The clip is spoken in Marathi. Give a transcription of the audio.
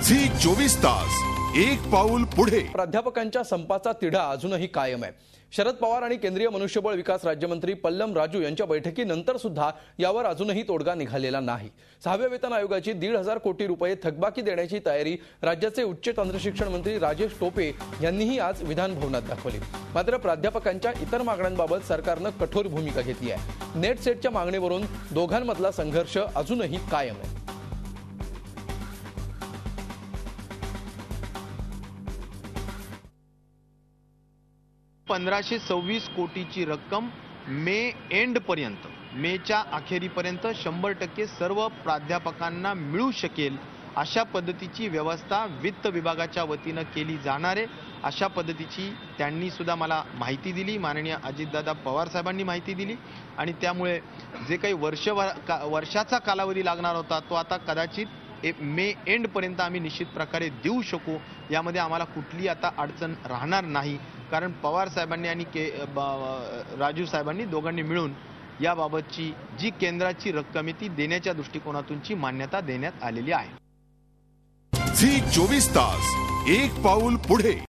झी 24 तास एक पाऊल पुढे। प्राध्यापकांच्या संपाचा तिढा अजूनही कायम आहे। शरद पवार आणि केंद्रीय मनुष्यबळ विकास राज्यमंत्री पल्लम राजू यांच्या बैठकीनंतर सुद्धा यावर अजूनही तोडगा निघालेला नाही। 6व्या वेतन आयोगाची 1,500 कोटी रुपये थकबाकी देण्याची तयारी राज्याचे उच्च तंत्रशिक्षण मंत्री राजेश टोपे यांनीही आज विधान भवनात दाखवली। मात्र प्राध्यापकांच्या इतर मागण्यांबाबत सरकारने कठोर भूमिका घेतली आहे। नेट सेटच्या मागणीवरून दोघांमधला संघर्ष अजूनही कायम आहे। 1526 कोटीची रक्कम मे एंड पर्यंत, मेच्या अखेरीपर्यंत 100% सर्व प्राध्यापकांना मिळू शकेल अशा पद्धतीची व्यवस्था वित्त विभागाच्या वतीने केली जाणार आहे। अशा पद्धतीची त्यांनी सुद्धा मला माहिती दिली, माननीय अजितदादा पवार साहेबांनी माहिती दिली आणि त्यामुळे जे काही वर्षाचा कालावधी लागणार होता तो आता कदाचित मे एंड पर्यंत आम्ही निश्चित प्रकारे देऊ शकू। यामध्ये आम्हाला कुठली आता अडचण राहणार नाही, कारण पवार साहेबांनी आणि राजू साहेबांनी दोघांनी मिळून याबाबतची जी केंद्राची रक्कम आहे ती देण्याच्या दृष्टिकोनातूनची मान्यता देण्यात आलेली आहे। झी 24 तास एक पाऊल पुढे।